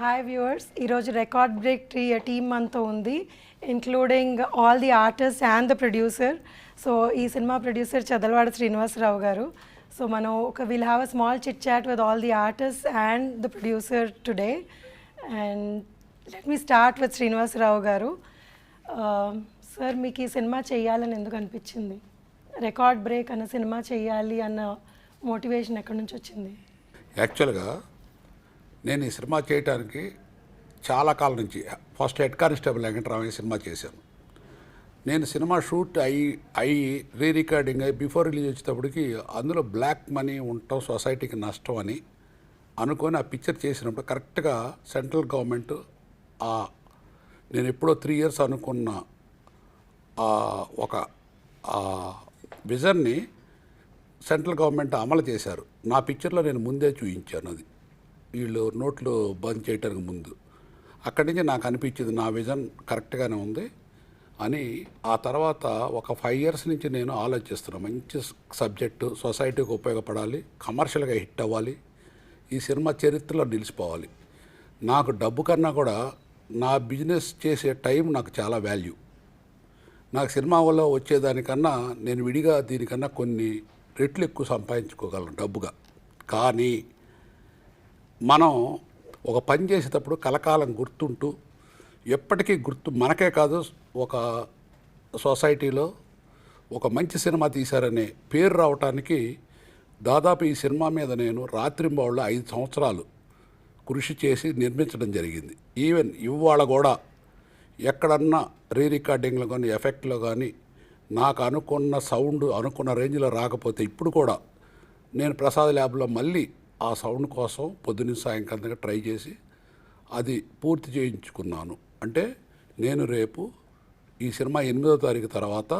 Hi viewers, ఈరోజు record break team అంతా ఉంది, including all the artist and the producer. So ఈ cinema producer Chadalavada Srinivasa Rao garu. So మనం will have a small chit chat with all the artist and the producer today. And let me start with Srinivasa Rao garu. Sir, మీకు ఈ cinema చేయాలని ఎందుకు అనిపించింది? Record break అన్న cinema చేయాలి అన్న మోటివేషన్ ఎక్కడి నుంచి వచ్చింది? యాక్చువల్గా నేను ఈ సినిమా చేయడానికి చాలా కాలం నుంచి first head constable Venkataramayya cinema చేశాను. నేను సినిమా షూట్ అయ్యి రీ రికార్డింగ్ అయ్యి బిఫోర్ రిలీజ్ వచ్చేటప్పటికి అందులో బ్లాక్ మనీ ఉండటం సొసైటీకి నష్టం అని అనుకొని ఆ పిక్చర్ చేసినప్పుడు కరెక్ట్గా సెంట్రల్ గవర్నమెంట్ నేను ఎప్పుడో 3 years అనుకున్న ఒక విజన్ని సెంట్రల్ గవర్నమెంట్ అమలు చేశారు. నా పిక్చర్లో నేను ముందే చూపించాను. అది వీళ్ళు నోట్లు బంద్ చేయడానికి ముందు అక్కడి నుంచి నాకు అనిపించింది నా విజన్ కరెక్ట్గానే ఉంది అని. ఆ తర్వాత ఒక 5 years నుంచి నేను ఆలోచిస్తున్నాను. మంచి సబ్జెక్టు, సొసైటీకి ఉపయోగపడాలి, కమర్షియల్గా హిట్ అవ్వాలి, ఈ సినిమా చరిత్రలో నిలిచిపోవాలి. నాకు డబ్బు కన్నా కూడా నా బిజినెస్ చేసే టైం నాకు చాలా వాల్యూ. నాకు సినిమా వల్ల వచ్చేదానికన్నా నేను విడిగా దీనికన్నా కొన్ని రెట్లు ఎక్కువ సంపాదించుకోగలను డబ్బుగా. కానీ మనం ఒక పని చేసేటప్పుడు కలకాలం గుర్తుంటూ ఎప్పటికీ మనకే కాదు, ఒక సొసైటీలో ఒక మంచి సినిమా తీశారనే పేరు రావటానికి దాదాపు ఈ సినిమా మీద నేను రాత్రింబవళ్ళు 5 సంవత్సరాలు కృషి చేసి నిర్మించడం జరిగింది. ఈవెన్ ఇవాళ కూడా ఎక్కడన్నా రీ రికార్డింగ్లో కానీ ఎఫెక్ట్లో కానీ నాకు అనుకున్న సౌండ్ అనుకున్న రేంజ్లో రాకపోతే ఇప్పుడు కూడా నేను ప్రసాద్ ల్యాబ్లో మళ్ళీ ఆ సౌండ్ కోసం పొద్దున్న సాయంకాలం ట్రై చేసి అది పూర్తి చేయించుకున్నాను. అంటే నేను రేపు ఈ సినిమా 8వ తారీఖు తర్వాత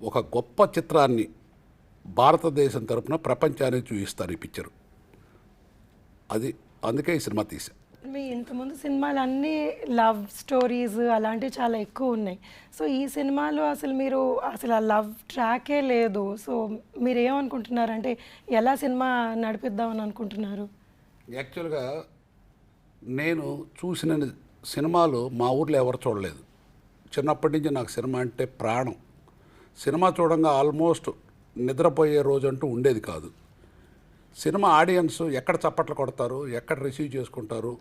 ఒక గొప్ప చిత్రాన్ని భారతదేశం తరపున ప్రపంచానికి చూపిస్తాను ఈ పిక్చరు. అది అందుకే ఈ సినిమా తీశాను. మీ ఇంతకుముందు సినిమాలు అన్నీ లవ్ స్టోరీస్ అలాంటివి చాలా ఎక్కువ ఉన్నాయి. సో ఈ సినిమాలో మీరు అసలు ఆ లవ్ ట్రాకే లేదు. సో మీరు ఏమనుకుంటున్నారంటే ఎలా సినిమా నడిపిద్దామని అనుకుంటున్నారు? యాక్చువల్గా నేను చూసిన సినిమాలు మా ఊర్లో ఎవరు చూడలేదు. చిన్నప్పటి నుంచి నాకు సినిమా అంటే ప్రాణం. సినిమా చూడంగా ఆల్మోస్ట్ నిద్రపోయే రోజు అంటూ ఉండేది కాదు. సినిమా ఆడియన్స్ ఎక్కడ చప్పట్లు కొడతారు, ఎక్కడ రిసీవ్ చేసుకుంటారు,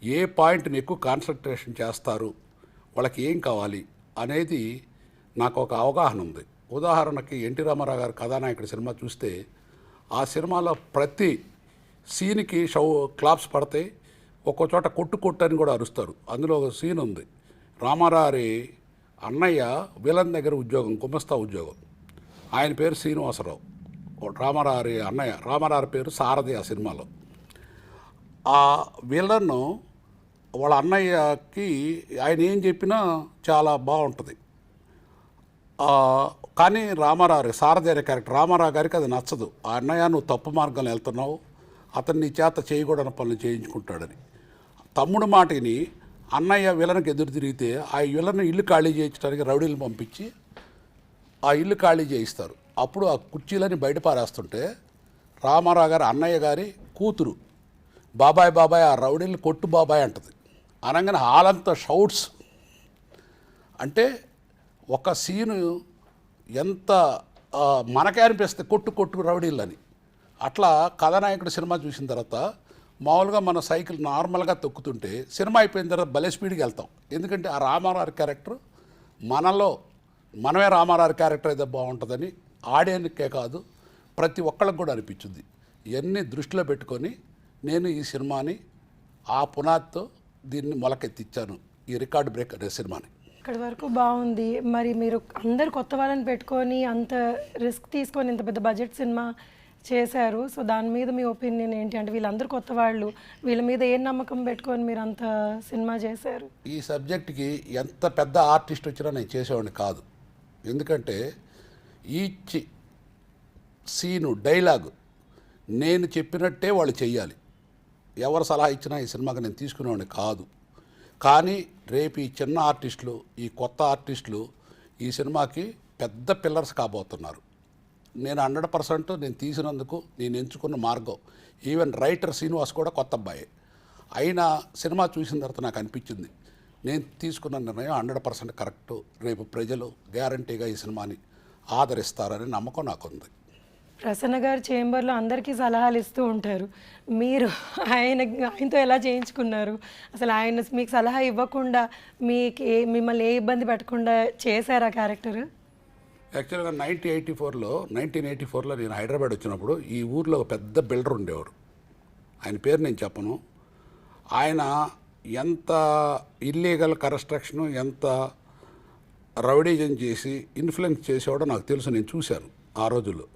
ఏ పాయింట్ని ఎక్కువ కాన్సన్ట్రేషన్ చేస్తారు, వాళ్ళకి ఏం కావాలి అనేది నాకు ఒక అవగాహన ఉంది. ఉదాహరణకి ఎన్టీ రామారావు గారి కథానాయకుడి సినిమా చూస్తే ఆ సినిమాలో ప్రతి సీన్కి క్లాప్స్ పడతాయి, ఒక్కో చోట కొట్టు అని కూడా అరుస్తారు. అందులో ఒక సీన్ ఉంది, రామారావు అన్నయ్య విలన్ దగ్గర ఉద్యోగం, గుమస్తా ఉద్యోగం. ఆయన పేరు శ్రీనివాసరావు, రామారావు అన్నయ్య. రామారావు పేరు సారథి. ఆ సినిమాలో ఆ విలన్ వాళ్ళ అన్నయ్యకి ఆయన ఏం చెప్పినా చాలా బాగుంటుంది. కానీ రామారావు సారథి అనే క్యారెక్టర్ రామారావు గారికి అది నచ్చదు. ఆ అన్నయ్య నువ్వు తప్పు మార్గంలో వెళ్తున్నావు, అతన్ని చేత చేయకూడని పనులు చేయించుకుంటాడని. తమ్ముడు మాటని అన్నయ్య విలన్కి ఎదురు తిరిగితే ఆ విలన్ ఇల్లు ఖాళీ చేయించడానికి రౌడీలు పంపించి ఆ ఇల్లు ఖాళీ చేయిస్తారు. అప్పుడు ఆ కుర్చీలని బయట పారేస్తుంటే రామారావు గారు అన్నయ్య గారి కూతురు బాబాయ్ బాబాయ్ ఆ రౌడీని కొట్టు బాబాయ్ అంటది. అనగానే హాలంతా షౌట్స్. అంటే ఒక సీను ఎంత మనకే అనిపిస్తుంది కొట్టు రౌడీలని. అట్లా కథానాయకుడు సినిమా చూసిన తర్వాత మామూలుగా మన సైకిల్ నార్మల్గా తొక్కుతుంటే సినిమా అయిపోయిన తర్వాత భలే స్పీడ్కి వెళ్తాం. ఎందుకంటే ఆ రామారావు క్యారెక్టర్ మనమే రామారావు క్యారెక్టర్ అయితే బాగుంటుందని ఆడియన్కే కాదు ప్రతి ఒక్కళ్ళకి కూడా అనిపించింది. ఇవన్నీ దృష్టిలో పెట్టుకొని నేను ఈ సినిమాని ఆ పునాదితో దీన్ని మొలకెత్తిచ్చాను, ఈ రికార్డ్ బ్రేక్ అనే సినిమాని. ఇక్కడి వరకు బాగుంది. మరి మీరు అందరు కొత్త వాళ్ళని పెట్టుకొని అంత రిస్క్ తీసుకొని ఇంత పెద్ద బడ్జెట్ సినిమా చేశారు. సో దాని మీద మీ ఒపీనియన్ ఏంటి? అంటే వీళ్ళందరూ కొత్త వాళ్ళు, వీళ్ళ మీద ఏం నమ్మకం పెట్టుకొని మీరు అంత సినిమా చేశారు? ఈ సబ్జెక్ట్కి ఎంత పెద్ద ఆర్టిస్ట్ వచ్చినా నేను చేసేవాడిని కాదు. ఎందుకంటే ఈచ్ సీను డైలాగు నేను చెప్పినట్టే వాళ్ళు చెయ్యాలి. ఎవరు సలహా ఇచ్చినా ఈ సినిమాకి నేను తీసుకునేవాడిని కాదు. కానీ రేపు ఈ చిన్న ఆర్టిస్టులు, ఈ కొత్త ఆర్టిస్టులు ఈ సినిమాకి పెద్ద పిల్లర్స్ కాబోతున్నారు. నేను 100% నేను తీసినందుకు నేను ఎంచుకున్న మార్గం. ఈవెన్ రైటర్ శ్రీనివాస్ కూడా కొత్త అబ్బాయి. అయినా సినిమా చూసిన తర్వాత నాకు అనిపించింది నేను తీసుకున్న నిర్ణయం 100% కరెక్టు. రేపు ప్రజలు గ్యారంటీగా ఈ సినిమాని ఆదరిస్తారని నమ్మకం నాకుంది. ప్రసన్న గారు చేంబర్లో అందరికీ సలహాలు ఇస్తూ ఉంటారు. మీరు ఆయనతో ఎలా చేయించుకున్నారు? అసలు ఆయన మీకు సలహా ఇవ్వకుండా మిమ్మల్ని ఏ ఇబ్బంది పెట్టకుండా చేశారు ఆ క్యారెక్టర్? యాక్చువల్గా 1984లో నేను హైదరాబాద్ వచ్చినప్పుడు ఈ ఊర్లో ఒక పెద్ద బిల్డర్ ఉండేవారు. ఆయన పేరు నేను చెప్పను. ఆయన ఎంత ఇల్లీగల్ కన్స్ట్రక్షను, ఎంత రౌడీజం చేసి ఇన్ఫ్లుయెన్స్ చేసేవాడో నాకు తెలుసు, నేను చూశాను ఆ రోజుల్లో.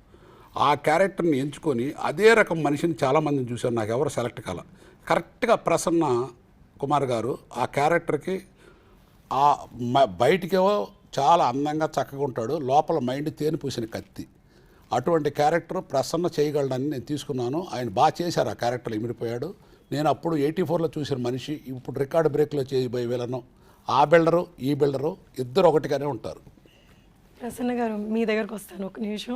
ఆ క్యారెక్టర్ని ఎంచుకొని అదే రకం మనిషిని చాలామందిని చూశాను, నాకు ఎవరు సెలెక్ట్ కాల. కరెక్ట్గా ప్రసన్న కుమార్ గారు ఆ క్యారెక్టర్కి బయటికేవో చాలా అందంగా చక్కగా ఉంటాడు, లోపల మైండ్ తేనె పూసిన కత్తి. అటువంటి క్యారెక్టర్ ప్రసన్న చేయగలడని నేను తీసుకున్నాను. ఆయన బాగా చేశారు, ఆ క్యారెక్టర్ ఇమిడిపోయాడు. నేను అప్పుడు 84లో చూసిన మనిషి ఇప్పుడు రికార్డ్ బ్రేక్లో చేయబోయే విలను. ఆ బిల్డరు ఈ బిల్డరు ఇద్దరు ఒకటిగానే ఉంటారు. ప్రసన్న గారు మీ దగ్గరకు వస్తాను ఒక నిమిషం.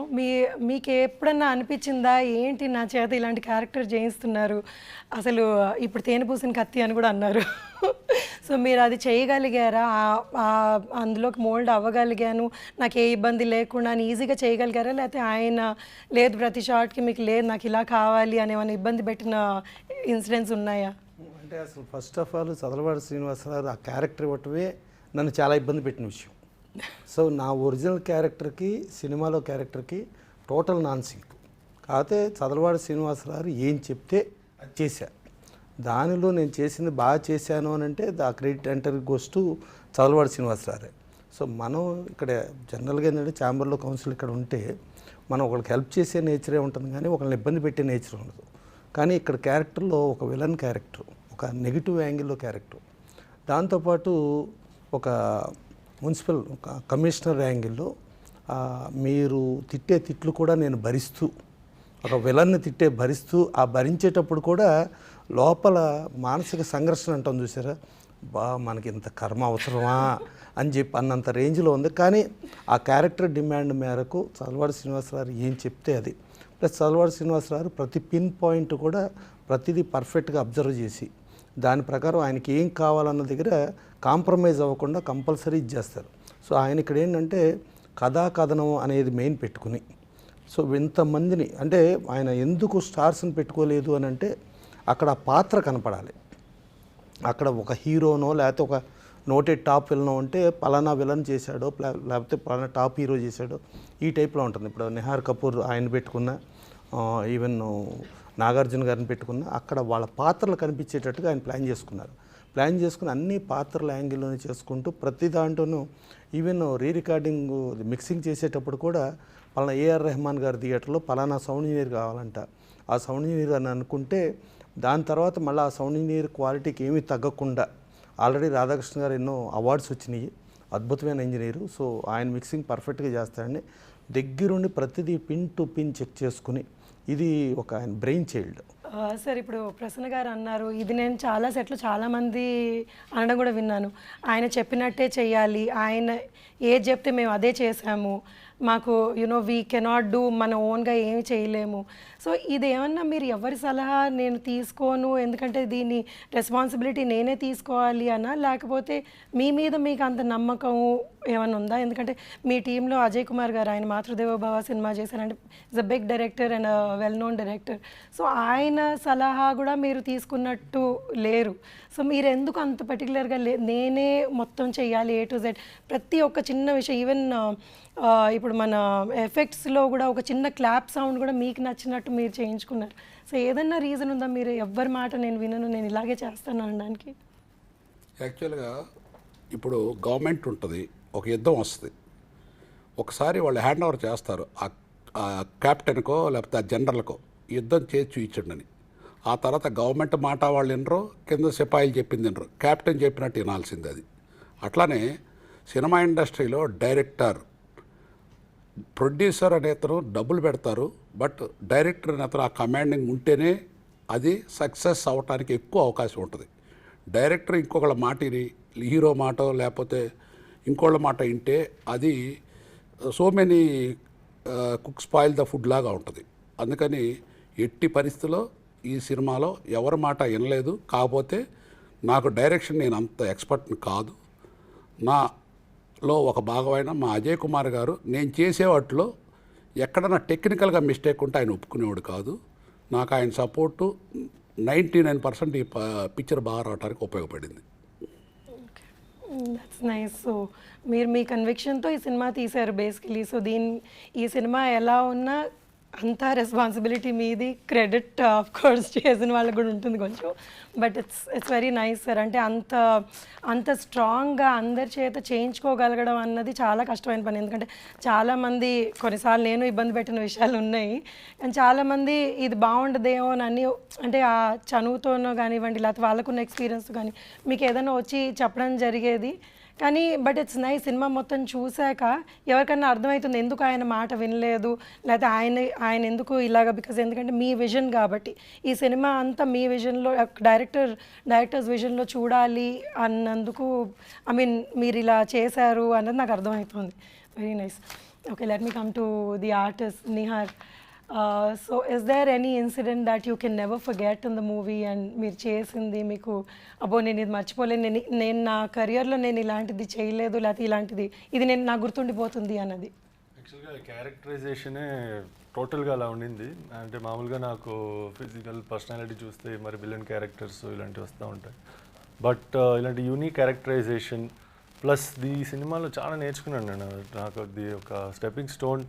మీకు ఎప్పుడన్నా అనిపించిందా ఏంటి నా చేత ఇలాంటి క్యారెక్టర్ చేయిస్తున్నారు, అసలు ఇప్పుడు తేనె పూసిన కత్తి అని కూడా అన్నారు. సో మీరు అది చేయగలిగారా? అందులోకి మోల్డ్ అవ్వగలిగాను, నాకు ఏ ఇబ్బంది లేకుండా అని ఈజీగా చేయగలిగారా? లేకపోతే ఆయన లేదు ప్రతి షార్ట్కి మీకు లేదు నాకు ఇలా కావాలి అని ఏమైనా ఇబ్బంది పెట్టిన ఇన్సిడెంట్స్ ఉన్నాయా? అంటే అసలు first of all Chadalavada Srinivasa Rao ఆ క్యారెక్టర్ ఇవ్వటమే నన్ను చాలా ఇబ్బంది పెట్టిన విషయం. సో నా ఒరిజినల్ క్యారెక్టర్కి సినిమాలో క్యారెక్టర్కి టోటల్ నాన్ సింక్. కాకపోతే చదలవాడ శ్రీనివాసరావు ఏం చెప్తే అది చేశా. దానిలో నేను చేసింది బాగా చేశాను అని అంటే the credit entire goes to Chadalavada Srinivasa Rao. So మనం ఇక్కడ జనరల్గా ఏంటంటే ఛాంబర్లో కౌన్సిల్ ఇక్కడ ఉంటే మనం ఒకరికి హెల్ప్ చేసే నేచరే ఉంటుంది కానీ ఒకరిని ఇబ్బంది పెట్టే నేచర్ ఉండదు. కానీ ఇక్కడ క్యారెక్టర్లో ఒక విలన్ క్యారెక్టర్, ఒక నెగిటివ్ యాంగిల్లో క్యారెక్టర్, దాంతోపాటు ఒక మున్సిపల్ కమిషనర్ యాంగిల్లో మీరు తిట్టే తిట్లు కూడా నేను భరిస్తూ, ఒక విలన్ని భరిస్తూ ఆ భరించేటప్పుడు కూడా లోపల మానసిక సంఘర్షణ అంటాం చూసారా, మనకి ఇంత కర్మ అవసరమా అని చెప్పి అన్నంత రేంజ్లో ఉంది. కానీ ఆ క్యారెక్టర్ డిమాండ్ మేరకు చదలవాడ శ్రీనివాసరావు ఏం చెప్తే అది, ప్లస్ చదలవాడ శ్రీనివాసరావు ప్రతి పిన్ పాయింట్ కూడా ప్రతిదీ పర్ఫెక్ట్గా అబ్జర్వ్ చేసి దాని ప్రకారం ఆయనకి ఏం కావాలన్న దగ్గర కాంప్రమైజ్ అవ్వకుండా కంపల్సరీ ఇచ్చేస్తారు. సో ఆయన ఇక్కడ ఏంటంటే కథనం అనేది మెయిన్ పెట్టుకుని, సో ఇంతమందిని అంటే ఆయన ఎందుకు స్టార్స్ని పెట్టుకోలేదు అని అంటే అక్కడ పాత్ర కనపడాలి. అక్కడ ఒక హీరోనో లేకపోతే ఒక నోటెడ్ టాప్ విలనో అంటే పలానా విలన్ చేశాడో లేకపోతే పలానా టాప్ హీరో చేశాడో ఈ టైప్లో ఉంటుంది. ఇప్పుడు నిహార్ కపూర్ ఆయన పెట్టుకున్న, ఈవెన్ నాగార్జున గారిని పెట్టుకున్న, అక్కడ వాళ్ళ పాత్రలు కనిపించేటట్టుగా ఆయన ప్లాన్ చేసుకుని అన్ని పాత్రల యాంగిల్లోనే చేసుకుంటూ ప్రతి దాంట్లోనూ ఈవెన్ రికార్డింగ్ మిక్సింగ్ చేసేటప్పుడు కూడా పలానా ఏఆర్ రెహమాన్ గారి థియేటర్లో పలానా సౌండ్ ఇంజనీర్ కావాలంట, ఆ సౌండ్ ఇంజనీర్ అని అనుకుంటే దాని తర్వాత మళ్ళీ ఆ సౌండ్ ఇంజనీర్ క్వాలిటీకి ఏమీ తగ్గకుండా ఆల్రెడీ రాధాకృష్ణ గారు ఎన్నో అవార్డ్స్ వచ్చినాయి, అద్భుతమైన ఇంజనీరు. సో ఆయన మిక్సింగ్ పర్ఫెక్ట్గా చేస్తాడని దగ్గరుండి ప్రతిదీ పిన్ టు పిన్ చెక్ చేసుకుని ఇది ఒక ఆయన బ్రెయిన్ చైల్డ్. సార్ ఇప్పుడు ప్రసన్న గారు అన్నారు, ఇది నేను చాలా సెట్లు చాలామంది అనడం కూడా విన్నాను, ఆయన చెప్పినట్టే చెయ్యాలి, ఆయన ఏది చెప్తే మేము అదే చేసాము, మాకు వీ కెనాట్ డూ, మన ఓన్గా ఏమి చేయలేము. సో ఇదేమన్నా మీరు ఎవరి సలహా నేను తీసుకోను, ఎందుకంటే దీని రెస్పాన్సిబిలిటీ నేనే తీసుకోవాలి అన్నా, లేకపోతే మీ మీద మీకు అంత నమ్మకం ఏమైనా ఉందా? ఎందుకంటే మీ టీంలో అజయ్ కుమార్ గారు, ఆయన మాతృదేవో భవ సినిమా చేశారంటే is a big director and well known director. So ఆయన సలహా కూడా మీరు తీసుకున్నట్టు లేరు. సో మీరు ఎందుకు అంత పర్టికులర్గా నేనే మొత్తం చెయ్యాలి A to Z, ప్రతి ఒక్క చిన్న విషయం, ఈవెన్ ఇప్పుడు మన ఎఫెక్ట్స్లో కూడా ఒక చిన్న క్లాప్ సౌండ్ కూడా మీకు నచ్చినట్టు మీరు చేయించుకున్నారు. సో ఏదన్నా రీజన్ ఉందా మీరు ఎవ్వరి మాట నేను వినను, నేను ఇలాగే చేస్తాను అనడానికి? యాక్చువల్గా ఇప్పుడు గవర్నమెంట్ ఉంటుంది, ఒక యుద్ధం వస్తుంది, ఒకసారి వాళ్ళు హ్యాండ్ ఓవర్ చేస్తారు ఆ క్యాప్టెన్కో లేకపోతే ఆ జనరల్కో యుద్ధం చేసి చూయించండి అని. ఆ తర్వాత గవర్నమెంట్ మాట వాళ్ళు వినరు, కింద సిపాయిలు చెప్పింది వినరు, క్యాప్టెన్ చెప్పినట్టు వినాల్సింది అది. అట్లానే సినిమా ఇండస్ట్రీలో డైరెక్టర్, ప్రొడ్యూసర్ అనే అతను డబ్బులు పెడతారు, బట్ డైరెక్టర్ అనే అతను ఆ కమాండింగ్ ఉంటేనే అది సక్సెస్ అవ్వటానికి ఎక్కువ అవకాశం ఉంటుంది. డైరెక్టర్ ఇంకొకళ్ళ మాటిని, హీరో మాట లేకపోతే ఇంకోళ్ళ మాట వింటే అది so many cook spoil the food లాగా ఉంటుంది. అందుకని ఎట్టి పరిస్థితిలో ఈ సినిమాలో ఎవరి మాట వినలేదు. కాకపోతే నాకు డైరెక్షన్ నేను అంత ఎక్స్పర్ట్ని కాదు. నాలో ఒక భాగమైన మా అజయ్ కుమార్ గారు నేను చేసే వాటిలో ఎక్కడన్నా టెక్నికల్గా మిస్టేక్ ఉంటే ఆయన ఒప్పుకునేవాడు కాదు. నాకు ఆయన సపోర్టు 99% ఈ పిక్చర్ బాగా రావడానికి ఉపయోగపడింది. That's nice. సో మీరు మీ కన్విక్షన్తో ఈ సినిమా తీశారు బేసికలీ. సో ఈ సినిమా ఎలా ఉన్నా అంతా రెస్పాన్సిబిలిటీ మీది, క్రెడిట్ ఆఫ్ కోర్స్ చేసిన వాళ్ళకి కూడా ఉంటుంది కొంచెం. But it's very nice sir. అంటే అంత స్ట్రాంగ్గా అందరి చేత చేయించుకోగలగడం అన్నది చాలా కష్టమైన పని. ఎందుకంటే చాలామంది, కొన్నిసార్లు నేను ఇబ్బంది పెట్టిన విషయాలు ఉన్నాయి, కానీ చాలామంది ఇది బాగుండదేమో అని అంటే ఆ చనువుతోనో కానివ్వండి, లేకపోతే వాళ్ళకున్న ఎక్స్పీరియన్స్ కానీ మీకు ఏదైనా వచ్చి చెప్పడం జరిగేది. కానీ బట్ ఇట్స్ నైస్, సినిమా మొత్తం చూశాక ఎవరికన్నా అర్థమవుతుంది ఎందుకు ఆయన మాట వినలేదు, లేకపోతే ఆయన ఎందుకు ఇలాగ. ఎందుకంటే మీ విజన్ కాబట్టి ఈ సినిమా అంతా మీ విజన్లో, డైరెక్టర్స్ విజన్లో చూడాలి అన్నందుకు మీరు ఇలా చేశారు అన్నది నాకు అర్థమవుతుంది. Very nice. Okay, let me come to the artist Nihar. So is there any incident that you can never forget in the movie and మీరు చేసింది మీకు అబ్బో నేను ఇది మర్చిపోలేను, నేను నా కెరియర్లో నేను ఇలాంటిది చేయలేదు, లేకపోతే ఇది నాకు గుర్తుండిపోతుంది అన్నది? యాక్చువల్గా క్యారెక్టరైజేషనే టోటల్గా అలా ఉండింది. అంటే మామూలుగా నాకు ఫిజికల్ పర్సనాలిటీ చూస్తే మరి విలన్ క్యారెక్టర్స్ ఇలాంటివి వస్తూ ఉంటాయి. బట్ ఇలాంటి యూనిక్ క్యారెక్టరైజేషన్ ప్లస్ ఈ సినిమాలో చాలా నేర్చుకున్నాను నేను. నాకు అది ఒక stepping stone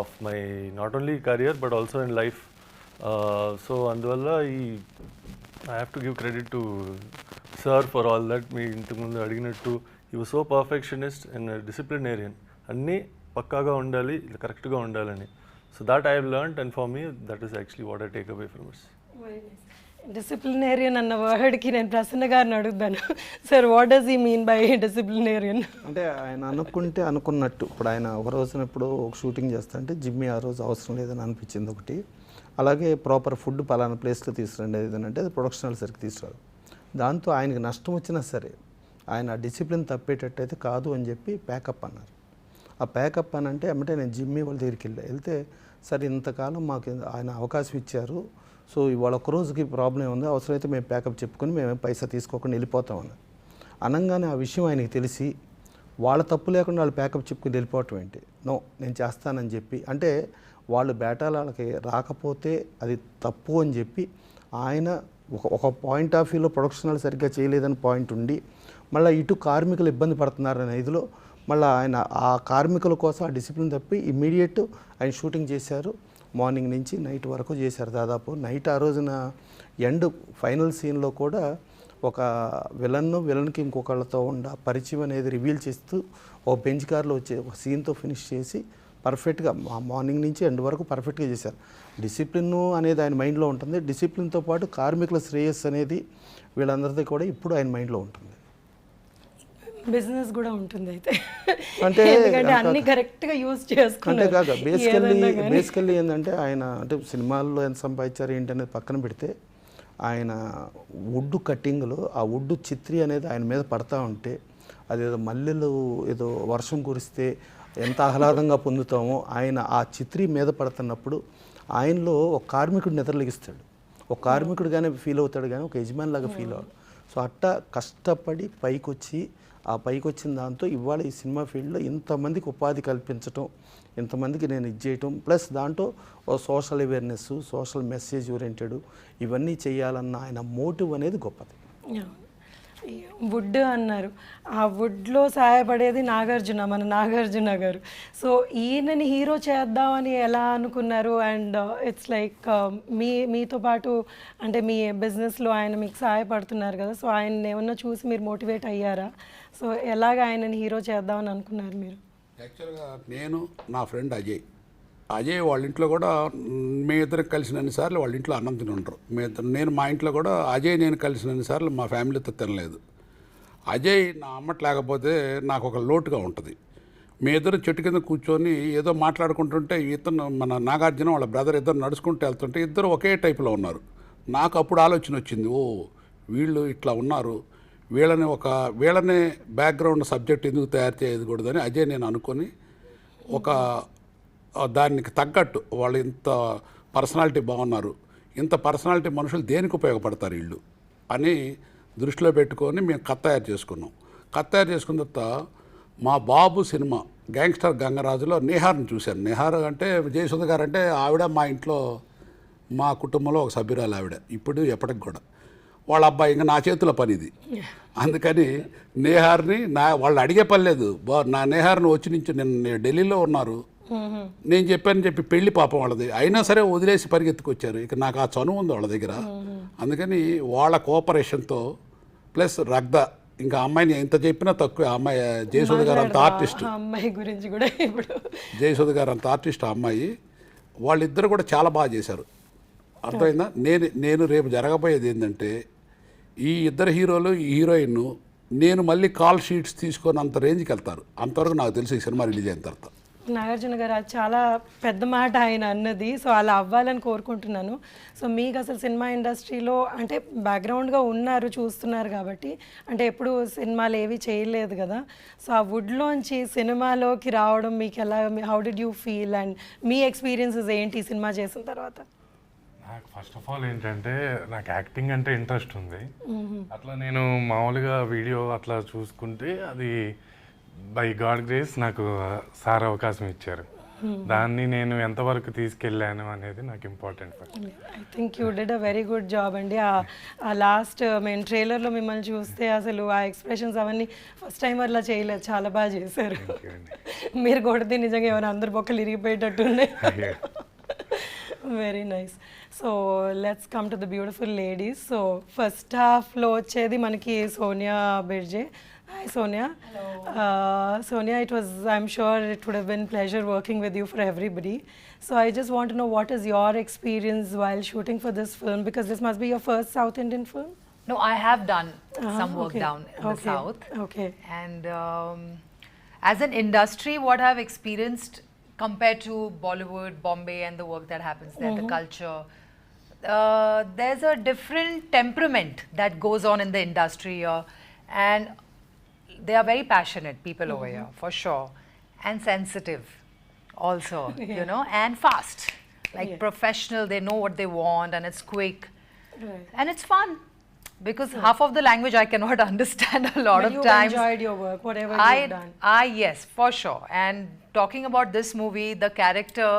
of my not only career but also in life. So అందువల్ల I have to give credit to sir for all that. మీ ఇంతకుముందు అడిగినట్టు he was so perfectionist and disciplinarian. అన్నీ పక్కాగా ఉండాలి, కరెక్ట్గా ఉండాలని. So that I have learned and for me that is actually what I take away from it. Disciplinarian అన్న వర్డ్కి నేను ప్రసన్న గారిని అడుగుతాను. Sir, what does he mean by disciplinarian? అంటే ఆయన అనుకుంటే అనుకున్నట్టు. ఇప్పుడు ఆయన ఒక రోజున ఇప్పుడు ఒక షూటింగ్ చేస్తా అంటే జిమ్మి ఆ రోజు అవసరం లేదని అనిపించింది ఒకటి. అలాగే ప్రాపర్ ఫుడ్ పలానా ప్లేస్లో తీసుకురండి ఏదైనా అంటే అది ప్రొడక్షనల్ సరికి తీసుకురాదు. దాంతో ఆయనకి నష్టం వచ్చినా సరే ఆయన డిసిప్లిన్ తప్పేటట్టయితే కాదు అని చెప్పి ప్యాకప్ అన్నారు. ఆ ప్యాకప్ అని అంటే ఏమంటే నేను జిమ్మి వాళ్ళ దగ్గరికి వెళ్తే సరే ఇంతకాలం మాకు ఆయన అవకాశం ఇచ్చారు, సో ఇవాళ ఒక రోజుకి ప్రాబ్లం ఉంది, అవసరమైతే మేము ప్యాకప్ చెప్పుకొని మేము పైసా తీసుకోకుండా వెళ్ళిపోతామని అనగానే ఆ విషయం ఆయనకి తెలిసి వాళ్ళ తప్పు లేకుండా వాళ్ళు ప్యాకప్ చెప్పుకొని వెళ్ళిపోవటం ఏంటి, నో నేను చేస్తానని చెప్పి, అంటే వాళ్ళు బేటాలకి రాకపోతే అది తప్పు అని చెప్పి ఆయన ఒక పాయింట్ ఆఫ్ వ్యూలో ప్రొడక్షనల్ సరిగ్గా చేయలేదని పాయింట్ ఉండి మళ్ళీ ఇటు కార్మికులు ఇబ్బంది పడుతున్నారనే ఇదిలో మళ్ళీ ఆయన ఆ కార్మికుల కోసం ఆ డిసిప్లిన్ తప్పి ఇమ్మీడియట్ ఆయన షూటింగ్ చేశారు. మార్నింగ్ నుంచి నైట్ వరకు చేశారు. దాదాపు నైట్ ఆ రోజున ఫైనల్ సీన్లో కూడా ఒక విలన్కి ఇంకొకళ్ళతో పరిచయం అనేది రివీల్ చేస్తూ ఒక బెంచ్ కార్లో వచ్చే ఒక సీన్తో ఫినిష్ చేసి పర్ఫెక్ట్గా మార్నింగ్ నుంచి ఎండ్ వరకు పర్ఫెక్ట్గా చేశారు. డిసిప్లిన్ అనేది ఆయన మైండ్లో ఉంటుంది. డిసిప్లిన్తో పాటు కార్మికుల శ్రేయస్సు అనేది వీళ్ళందరిది కూడా ఇప్పుడు ఆయన మైండ్లో ఉంటుంది. బిజినెస్ కూడా ఉంటుంది అయితే, అంటే అన్ని కరెక్ట్గా యూజ్ చేసుకుంటే అంటే కాక బేసికల్లీ ఏంటంటే ఆయన అంటే సినిమాల్లో ఎంత సంపాదించారు ఏంటి అనేది పక్కన పెడితే ఆయన వుడ్ కట్టింగ్లో ఆ వుడ్ చిత్రి అనేది ఆయన మీద పడతా ఉంటే అదేదో మల్లెలు ఏదో వర్షం కురిస్తే ఎంత ఆహ్లాదంగా పొందుతామో ఆయన ఆ చిత్రి మీద పడుతున్నప్పుడు ఆయనలో ఒక కార్మికుడు నిద్రలేగిస్తాడు, ఒక కార్మికుడుగానే ఫీల్ అవుతాడు కానీ ఒక యజమాని లాగా ఫీల్ అవ్వడు. సో అట్టా కష్టపడి పైకొచ్చి ఆ పైకి వచ్చిన దాంతో ఇవాళ ఈ సినిమా ఫీల్డ్లో ఇంతమందికి ఉపాధి కల్పించడం, ఇంతమందికి నేను ఇది చేయటం, ప్లస్ దాంట్లో social awareness, social message oriented ఇవన్నీ చేయాలన్న ఆయన మోటివ్ అనేది గొప్పది. వుడ్ అన్నారు, ఆ వుడ్లో సహాయపడేది మన నాగార్జున గారు. సో ఈయనని హీరో చేద్దామని ఎలా అనుకున్నారు? అండ్ ఇట్స్ లైక్ మీతో పాటు అంటే మీ బిజినెస్లో ఆయన మీకు సహాయపడుతున్నారు కదా, సో ఆయన ఏమన్నా చూసి మీరు మోటివేట్ అయ్యారా? సో ఎలాగ ఆయనని హీరో చేద్దామని అనుకున్నారు మీరు? యాక్చువల్గా నేను నా ఫ్రెండ్ అజయ్ వాళ్ళ ఇంట్లో కూడా మీ ఇద్దరికి కలిసినన్నిసార్లు వాళ్ళ ఇంట్లో అన్నం తిని ఉండరు. నేను మా ఇంట్లో కూడా నేను కలిసినన్నిసార్లు మా ఫ్యామిలీతో తినలేదు. అజయ్ నా అమ్మట లేకపోతే నాకు ఒక లోటుగా ఉంటుంది. మీ ఇద్దరు చెట్టు కింద కూర్చొని ఏదో మాట్లాడుకుంటుంటే ఇతను మన నాగార్జున వాళ్ళ బ్రదర్ ఇద్దరు నడుచుకుంటూ వెళ్తుంటే ఇద్దరు ఒకే టైప్లో ఉన్నారు. నాకు అప్పుడు ఆలోచన వచ్చింది, ఓ వీళ్ళు ఇట్లా ఉన్నారు, వీళ్ళనే బ్యాక్గ్రౌండ్ సబ్జెక్ట్ ఎందుకు తయారు చేయకూడదని అజయ్ నేను అనుకొని దానికి తగ్గట్టు వాళ్ళు ఇంత పర్సనాలిటీ బాగున్నారు, ఇంత పర్సనాలిటీ మనుషులు దేనికి ఉపయోగపడతారు వీళ్ళు అని దృష్టిలో పెట్టుకొని మేము కథ తయారు చేసుకున్నాం. కథ తయారు చేసుకున్న తర్వాత మా బాబు సినిమా గ్యాంగ్స్టర్ గంగరాజులో నిహార్ని చూశాను. నిహార్ అంటే జయసుధ గారు అంటే ఆవిడ మా ఇంట్లో మా కుటుంబంలో ఒక సభ్యురాలు ఆవిడ, ఇప్పుడు ఎప్పటికి కూడా. వాళ్ళ అబ్బాయి ఇంకా నా చేతుల పని ఇది. అందుకని నేహార్ని వాళ్ళు అడిగే పని లేదు. నా నేహార్ని వచ్చి నుంచి నిన్న ఢిల్లీలో ఉన్నారు, నేను చెప్పి పెళ్లి పాపం వాళ్ళది, అయినా సరే వదిలేసి పరిగెత్తుకొచ్చారు. ఇక నాకు ఆ చనువు ఉంది వాళ్ళ దగ్గర. అందుకని వాళ్ళ కోఆపరేషన్తో ప్లస్ రగ్ద, ఇంకా అమ్మాయిని ఎంత చెప్పినా తక్కువ. అమ్మాయి జయసుధ గారు అంత ఆర్టిస్ట్, అమ్మాయి గురించి కూడా ఇప్పుడు జయసుధ గారు అంత ఆర్టిస్ట్ ఆ అమ్మాయి. వాళ్ళిద్దరు కూడా చాలా బాగా చేశారు. అర్థమైందా? నేను రేపు జరగబోయేది ఏంటంటే ఈ ఇద్దరు హీరోలు ఈ హీరోయిన్ నేను మళ్ళీ కాల్ షీట్స్ తీసుకొని అంత రేంజ్కి వెళ్తారు. అంతవరకు నాకు తెలిసి ఈ సినిమా రిలీజ్ అయిన తర్వాత. నాగార్జున గారు అది చాలా పెద్ద మాట ఆయన అన్నది. సో అలా అవ్వాలని కోరుకుంటున్నాను. సో మీకు అసలు సినిమా ఇండస్ట్రీలో అంటే బ్యాక్గ్రౌండ్గా ఉన్నారు, చూస్తున్నారు కాబట్టి, అంటే ఎప్పుడు సినిమాలు ఏవి చేయలేదు కదా. సో ఆ వుడ్లోంచి సినిమాలోకి రావడం మీకు ఎలా, how did you feel and me experiences ఏంటి ఈ సినిమా చేసిన తర్వాత? నాకు ఫస్ట్ ఆఫ్ ఆల్ ఏంటంటే నాకు యాక్టింగ్ అంటే ఇంట్రెస్ట్ ఉంది. అట్లా నేను మామూలుగా వీడియో అట్లా చూసుకుంటే అది బై గాడ్ గ్రేస్ నాకు సార్ అవకాశం ఇచ్చారు. దాన్ని నేను ఎంతవరకు తీసుకెళ్ళాను అనేది నాకు important. I think you did a very good job అండి. ఆ లాస్ట్ మేము ట్రైలర్లో మిమ్మల్ని చూస్తే అసలు ఆ ఎక్స్ప్రెషన్స్ అవన్నీ ఫస్ట్ టైం అట్లా చేయలేదు, చాలా బాగా చేశారు. మీరు కొడితే నిజంగా ఏమైనా అందరు బొక్కలు ఇరిగిపోయేటట్టున్నాయి. Very nice. So let's come to the beautiful ladies. So first హాఫ్లో వచ్చేది మనకి Sonia బిర్జే. Hi Sonia. Hello. Sonia, I'm sure it would have been pleasure working with you for everybody. So I just want to know, what is your experience while shooting for this film, because this must be your first South Indian film? No, I have done some work okay. down in the South. Okay. And as an industry, what I've experienced compared to Bollywood, Bombay and the work that happens there, the culture, there's a different temperament that goes on in the industry here. And they are very passionate people over here, for sure, and sensitive also, you know, and fast, like professional. They know what they want, and it's quick, and it's fun, because half of the language I cannot understand a lot but of you times. enjoyed your work, whatever you've done. Yes, for sure. And talking about this movie, the character,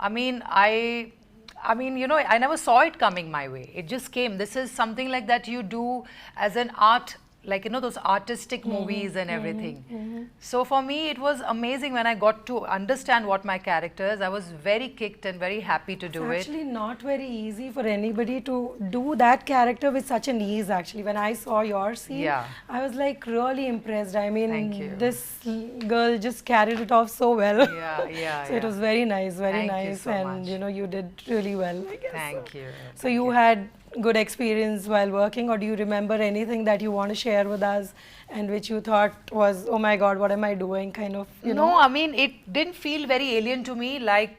I mean, you know, I never saw it coming my way. It just came. This is something like that you do as an art, like, you know, those artistic movies and everything. So for me, it was amazing when I got to understand what my character is. I was very kicked and very happy to do It's it. actually not very easy for anybody to do that character with such an ease. Actually, when I saw your scene, I was like really impressed. I mean, Thank you. this girl just carried it off so well. So it was very nice, very Thank you nice, so and much. you know, you did really well, I guess. Thank you. So you had good experience while working, or do you remember anything that you want to share with us and which you thought was, oh my god, what am I doing, kind of, you know? No, I mean, it didn't feel very alien to me. Like,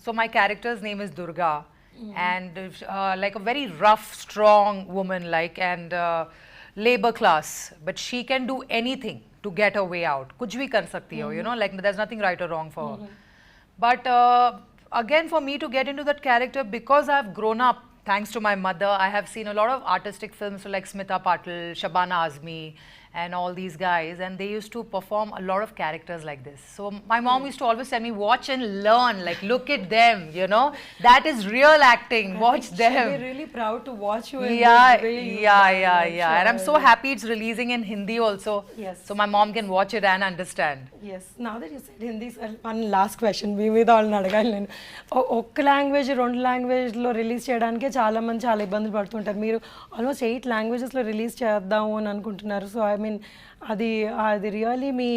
so my character's name is Durga, and like a very rough, strong woman, like, and labor class, but she can do anything to get her way out. Kuch bhi kar sakti ho, you know, like there's nothing right or wrong for her. But again, for me to get into that character, because I've grown up, thanks to my mother, I have seen a lot of artistic films, so like Smita Patil, Shabana Azmi, and all these guys, and they used to perform a lot of characters like this. So my mom used to always tell me, watch and learn, like look at them, you know, that is real acting, watch them. We're really proud to watch you in Yeah, this way you've done, I'm and I'm so sure. happy it's releasing in Hindi also. Yes. So my mom can watch it and understand. Yes, now that you said Hindi, sir, one last question మీ మీద వాళ్ళని అడగాలి నేను. ఒక్క language, రెండు లాంగ్వేజ్లో release చేయడానికే చాలా మంది చాలా ఇబ్బందులు పడుతుంటారు. మీరు ఆల్మోస్ట్ 8 లాంగ్వేజెస్లో రిలీజ్ చేద్దాము అని అనుకుంటున్నారు. సో ఐ మీన్ అది really me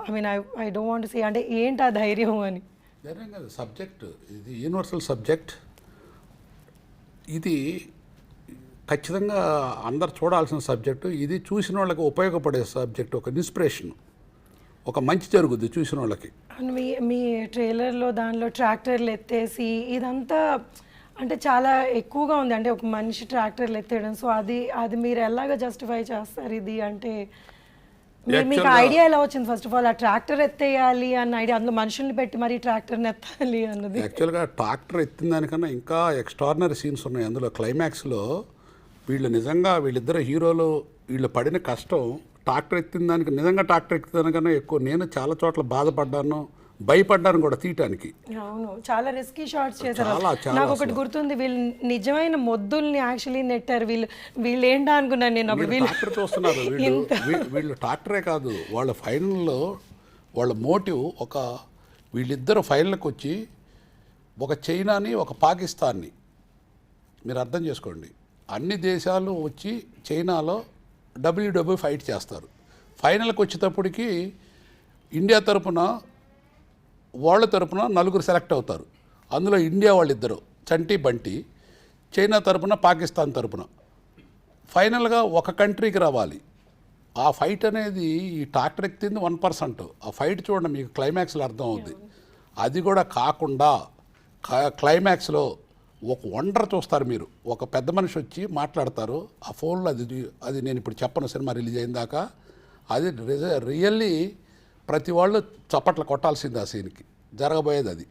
I mean I don't want to say, అంటే ఏంటి ఆ ధైర్యం అని? ధైర్యం కాదు, సబ్జెక్ట్ ఇది యూనివర్సల్ సబ్జెక్ట్. ఇది ఖచ్చితంగా అందరు చూడాల్సిన సబ్జెక్టు. ఇది చూసిన వాళ్ళకి ఉపయోగపడే సబ్జెక్ట్, ఒక ఇన్స్పిరేషన్, ఒక మంచి జరుగుద్ది చూసిన వాళ్ళకి. అండ్ మీ ట్రైలర్లో దానిలో ట్రాక్టర్లు ఎత్తేసి ఇదంతా అంటే చాలా ఎక్కువగా ఉంది, అంటే ఒక మనిషి ట్రాక్టర్లు ఎత్తేయడం. సో అది మీరు ఎలాగ జస్టిఫై చేస్తారు ఇది? అంటే మీకు ఐడియా ఎలా వచ్చింది ఫస్ట్ ఆఫ్ ఆల్ ఆ ట్రాక్టర్ ఎత్తేయాలి అన్న ఐడియా, అందులో మనుషుల్ని పెట్టి మరి ట్రాక్టర్ని ఎత్తాలి అన్నది? యాక్చువల్గా ట్రాక్టర్ ఎత్తిన దానికన్నా ఇంకా ఎక్స్ట్రాడినరీ సీన్స్ ఉన్నాయి అందులో. క్లైమాక్స్లో వీళ్ళు నిజంగా వీళ్ళిద్దరు హీరోలు వీళ్ళు పడిన కష్టం ట్రాక్టర్ ఎత్తిన దానికి, నిజంగా ట్రాక్టర్ ఎక్కిన దానికన్నా ఎక్కువ నేను చాలా చోట్ల బాధపడ్డాను, భయపడ్డాను కూడా తీయటానికి. అవును, చాలా రిస్కీ షాట్స్ చేశారు. చాలా నాకు ఒకటి గుర్తుంది, వీళ్ళు నిజమైన మొద్దుల్ని యాక్చువల్లీ నెట్టారు. వీళ్ళు ఏంటా అనుకున్నాను నేను అప్పుడు. ట్రాక్టర్ చూస్తున్నారు వీళ్ళు ట్రాక్టరే కాదు, వాళ్ళ ఫైనల్లో వాళ్ళ మోటివ్ వీళ్ళిద్దరు ఫైనల్కి వచ్చి ఒక చైనాని ఒక పాకిస్తాన్ని, మీరు అర్థం చేసుకోండి, అన్ని దేశాలు వచ్చి చైనాలో డబ్ల్యూడబ్ల్యూ ఫైట్ చేస్తారు. ఫైనల్కి వచ్చేటప్పటికి ఇండియా తరపున వాళ్ళ తరపున 4 సెలెక్ట్ అవుతారు. అందులో ఇండియా వాళ్ళిద్దరు చంటి బంటి, చైనా తరపున పాకిస్తాన్ తరపున. ఫైనల్గా ఒక కంట్రీకి రావాలి. ఆ ఫైట్ అనేది ఈ ట్రాక్టర్ ఎక్కింది 1%. ఆ ఫైట్ చూడండి మీకు క్లైమాక్స్లో అర్థం అవుద్ది. అది కూడా కాకుండా క్లైమాక్స్లో ఒక వండర్ చూస్తారు మీరు. ఒక పెద్ద మనిషి వచ్చి మాట్లాడతారు ఆ ఫోన్లో, అది నేను ఇప్పుడు చెప్పను, సినిమా రిలీజ్ అయిన దాకా. అది రియల్లీ ప్రతి వాళ్ళు చప్పట్లు కొట్టాల్సింది ఆ సీన్కి. జరగబోయేది అది.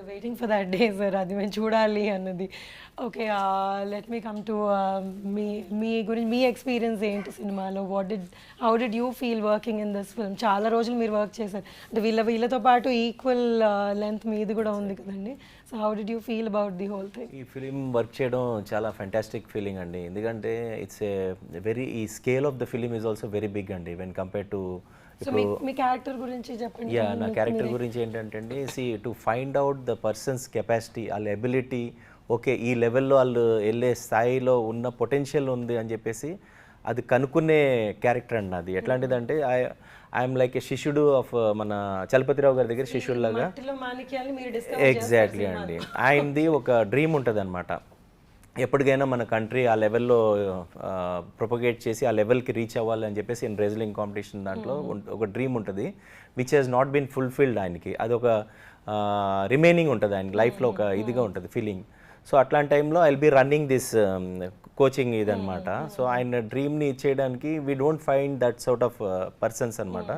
Waiting for that day sir, అది మేము చూడాలి అన్నది. Okay, let me come to మీ గురించి, మీ ఎక్స్పీరియన్స్ ఏంటి సినిమాలో? How did you feel working in this film? చాలా రోజులు మీరు వర్క్ చేశారు అంటే వీళ్ళతో పాటు ఈక్వల్ లెంత్ మీది కూడా ఉంది కదండి. So how did you feel about the whole thing? ఈ ఫిలిం వర్క్ చేయడం చాలా ఫెంటాస్టిక్ ఫీలింగ్ అండి. ఎందుకంటే ఇట్స్ ఈ scale of the film is also very big అండి వెన్ కంపేర్ టు. సో మీ క్యారెక్టర్ గురించి చెప్పండి. యా, నా క్యారెక్టర్ గురించి ఏంటంటే అండి, to find out the persons capacity, వాళ్ళ ఎబిలిటీ, ఓకే ఈ లెవెల్లో వాళ్ళు వెళ్ళే స్థాయిలో ఉన్న పొటెన్షియల్ ఉంది అని చెప్పేసి అది కనుక్కునే క్యారెక్టర్ అండి అది. ఎట్లాంటిదంటే ఐఎమ్ లైక్ ఏ శిష్యుడు ఆఫ్ మన చలపతిరావు గారి దగ్గర శిష్యుడిలాగా. ఎగ్జాక్ట్లీ అండి. ఆయనది ఒక డ్రీమ్ ఉంటుంది అనమాట, ఎప్పటికైనా మన కంట్రీ ఆ లెవెల్లో ప్రొపగేట్ చేసి ఆ లెవెల్కి రీచ్ అవ్వాలి అని చెప్పేసి రెజ్లింగ్ కాంపిటీషన్ దాంట్లో ఒక డ్రీమ్ ఉంటుంది, which has not been fulfilled ఆయనకి. అది ఒక రిమైనింగ్ ఉంటుంది ఆయన లైఫ్లో, ఒక ఇదిగా ఉంటుంది ఫీలింగ్. సో అట్లాంటి టైంలో I will be running this coaching ఇదనమాట. సో ఆయన డ్రీమ్ని ఇచ్చేయడానికి we don't find that sort of persons అనమాట.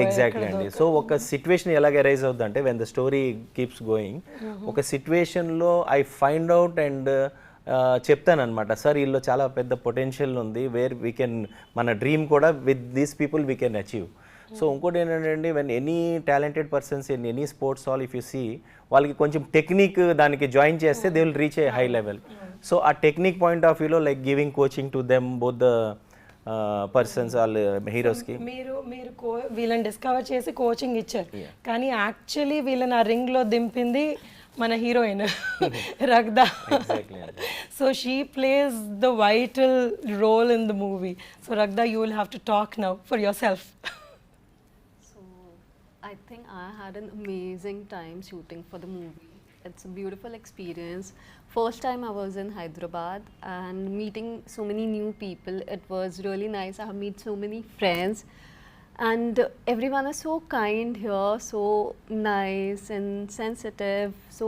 ఎగ్జాక్ట్లీ అండి. సో ఒక సిచ్యువేషన్ ఎలాగ అరైజ్ అవుతుంది అంటే when the story keeps going, ఒక సిచ్యువేషన్లో ఐ ఫైండ్ అవుట్ అండ్ చెప్తానమాట, సార్ వీళ్ళు చాలా పెద్ద పొటెన్షియల్ ఉంది, వేర్ వీ కెన్ మన డ్రీమ్ కూడా with these people we can achieve. So ఇంకోటి ఏంటంటే when any talented persons in any sports all if you see, వాళ్ళకి కొంచెం టెక్నిక్ దానికి జాయిన్ చేస్తే they will reach a high level. So ఆ technique point of వ్యూలో like giving coaching to them both the persons వాళ్ళ హీరోస్కి. మీరు వీళ్ళని డిస్కవర్ చేసి కోచింగ్ ఇచ్చారు, కానీ యాక్చువల్లీ వీళ్ళని ఆ రింగ్లో దింపింది మన heroine Ragda. So she plays the vital role in the movie. So Ragda, you will have to talk now for yourself. I think I had an amazing time shooting for the movie. It's a beautiful experience. First time I was in Hyderabad and meeting so many new people. It was really nice. I have met so many friends and everyone is so kind here, so nice and sensitive. So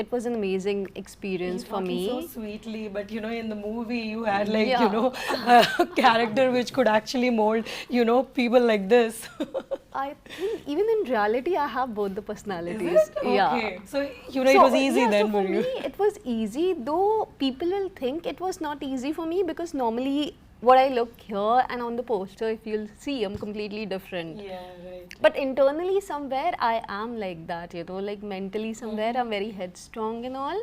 it was an amazing experience for me. So sweetly, but you know, in the movie you had like you know a character which could actually mold people like this. I think even in reality I have both the personalities. Is it? Yeah. Okay. So it was easy then so for you. me it was easy, though people will think it was not easy for me because normally what I look here and on the poster, if you'll see, I'm completely different. Yeah, right. But internally somewhere I am like that, like mentally somewhere I'm very headstrong and all.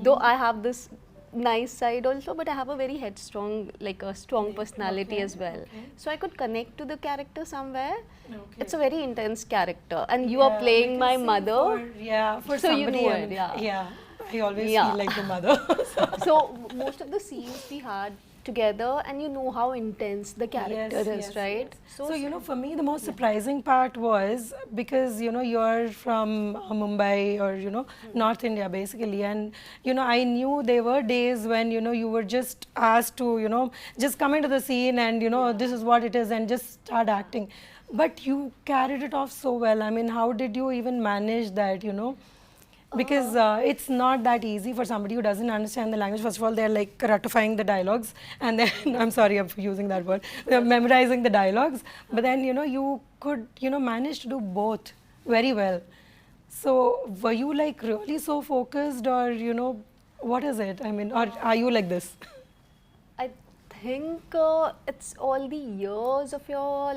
Though I have this nice side also, but I have a very headstrong, like a strong personality as well. So I could connect to the character somewhere. It's a very intense character and you are playing my mother. For so somebody you know it, yeah. I always feel like the mother. So most of the scenes we had together and you know how intense the character is, right? Yes. So for me the most surprising part was because you're from Mumbai or North India basically, and I knew there were days when you were just asked to just come into the scene and this is what it is and just start acting, but you carried it off so well. I mean, how did you even manage that? because it's not that easy for somebody who doesn't understand the language. First of all, they're like ratifying the dialogues, and then I'm sorry I'm using that word, they're memorizing the dialogues, but then you could manage to do both very well. So were you like really so focused, or what is it? I mean, or are you like this? I think it's all the years of your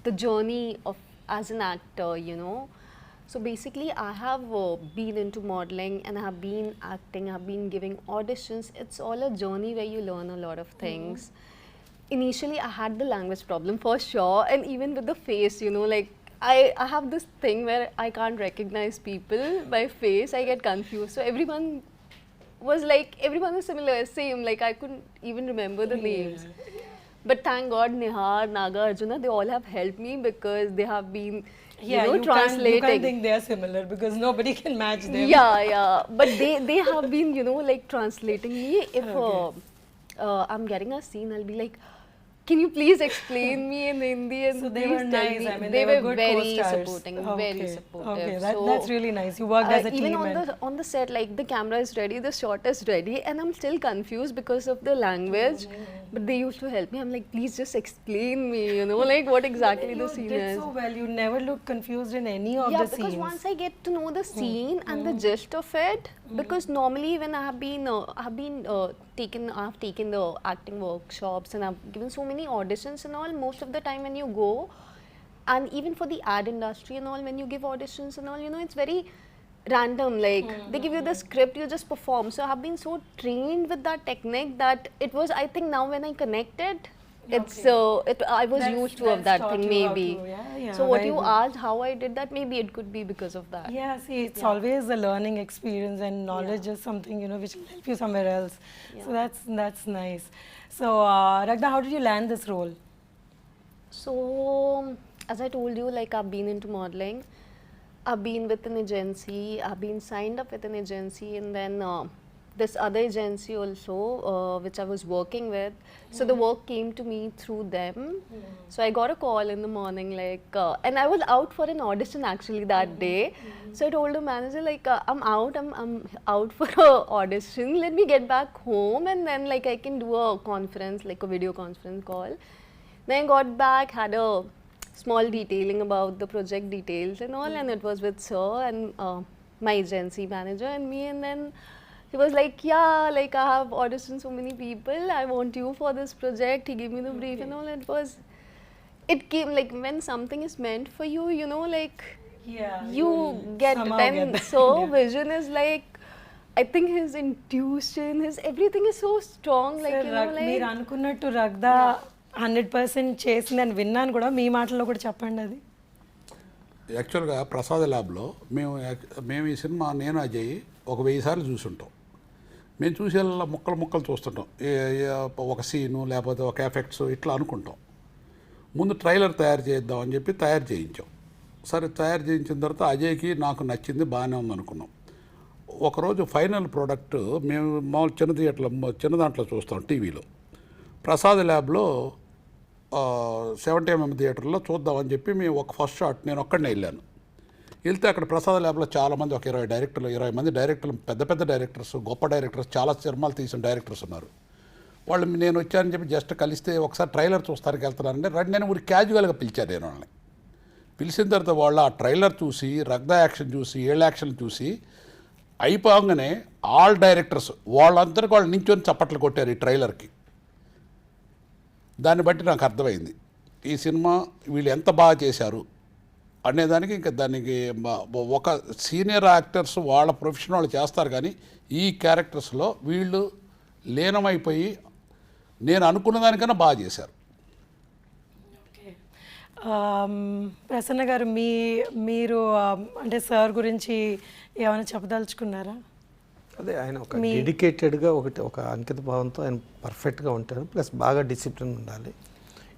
the journey of as an actor, So basically, I have been into modeling and I have been acting, I have been giving auditions. It's all a journey where you learn a lot of things. Initially, I had the language problem for sure, and even with the face, I have this thing where I can't recognize people by face. I get confused. So everyone was similar, same. Like I couldn't even remember the names. But thank God, Nihar, Naga, Arjuna, they all have helped me because they have been, translating. You can't think they are similar because nobody can match them. Yeah. But they have been, translating me. If I'm getting a scene, I'll be like, can you please explain me in Hindi? And So they were please tell nice. me. I mean, they were were good very co-stars. supporting, very supportive. Okay, So, that's really nice. You worked as a even team. on the set, like the camera is ready, the shot is ready, and I'm still confused because of the language. But they used to help me. I'm like, please just explain me, like what exactly the scene You did is. so well. You never look confused in any of the Because scenes. once I get to know the scene and the gist of it, because normally when I have taken the acting workshops and I've given so many auditions and all, most of the time when you go, and even for the ad industry and all, when you give auditions and all, it's very random. Like they give you the script, you just perform. So I have been so trained with that technique that it was, I think now when I connected, I was used to of that thing maybe. So what you asked, how I did that, maybe it could be because of that. Yeah, see, it's always a learning experience, and knowledge is something which will help you somewhere else. So that's nice. So Ragda, how did you land this role? So as I told you, like I've been into modeling, I've been with an agency, I've been signed up with an agency, and then this other agency also, which I was working with. So the work came to me through them. So I got a call in the morning, and I was out for an audition actually that day. So I told the manager, I'm out for an audition. Let me get back home, and then I can do a conference, like a video conference call. Then I got back, had a small detailing about the project details and all, and it was with Sir and my agency manager and me, and then he was like, I have auditioned so many people, I want you for this project. He gave me the brief and all. It came like when something is meant for you, you get it. And so vision is I think his intuition, his everything is so strong. మీరు అనుకున్నట్టు రగ్దా 100% చేసిందని విన్నాను కూడా. మీ మాటల్లో కూడా చెప్పండి అది. యాక్చువల్గా ప్రసాద్ ల్యాబ్లో మేము ఈ సినిమా నేను అజయ్ ఒక 1000 సార్లు చూసుంటాం. మేము చూసేలా ముక్కలు చూస్తుంటాం. ఒక సీను లేకపోతే ఒక ఎఫెక్ట్స్ ఇట్లా అనుకుంటాం. ముందు ట్రైలర్ తయారు చేద్దాం అని చెప్పి తయారు చేయించాం. సరే తయారు చేయించిన తర్వాత అజయ్కి నాకు నచ్చింది, బాగానే ఉంది అనుకున్నాం. ఒకరోజు ఫైనల్ ప్రోడక్ట్ మేము మామూలు చిన్న దాంట్లో చూస్తాం టీవీలో. ప్రసాద్ ల్యాబ్లో 70mm థియేటర్లో చూద్దామని చెప్పి మేము ఒక ఫస్ట్ షాట్ నేను ఒక్కడనే వెళ్ళాను. వెళ్తే అక్కడ ప్రసాద్ ల్యాబ్లో చాలామంది, ఒక 20 మంది డైరెక్టర్లు, పెద్ద డైరెక్టర్స్, గొప్ప డైరెక్టర్స్, చాలా సినిమాలు తీసిన డైరెక్టర్స్ ఉన్నారు. వాళ్ళు నేను వచ్చానని చెప్పి జస్ట్ కలిస్తే ఒకసారి ట్రైలర్ చూస్తానికి వెళ్తున్నానంటే రండి నేను ఊరికి క్యాజువల్గా పిలిచాను. నేను వాళ్ళని పిలిచిన తర్వాత వాళ్ళు ఆ ట్రైలర్ చూసి, రగ్దా యాక్షన్ చూసి, ఏళ్ళ యాక్షన్ చూసి అయిపోగానే ఆల్ డైరెక్టర్స్ వాళ్ళందరికీ వాళ్ళు నించొని చప్పట్లు కొట్టారు ఈ ట్రైలర్కి. దాన్ని బట్టి నాకు అర్థమైంది ఈ సినిమా వీళ్ళు ఎంత బాగా చేశారు అనేదానికి. ఇంకా దానికి ఒక సీనియర్ యాక్టర్స్ వాళ్ళ ప్రొఫెషన్ వాళ్ళు చేస్తారు, కానీ ఈ క్యారెక్టర్స్లో వీళ్ళు లీనమైపోయి నేను అనుకున్న దానికన్నా బాగా చేశారు. ప్రసన్న గారు, మీరు అంటే సార్ గురించి ఏమైనా చెప్పదలుచుకున్నారా? అదే ఆయన ఒక డెడికేటెడ్గా ఒక అంకిత భావంతో ఆయన పర్ఫెక్ట్గా ఉంటారు. ప్లస్ బాగా డిసిప్లిన్ ఉండాలి.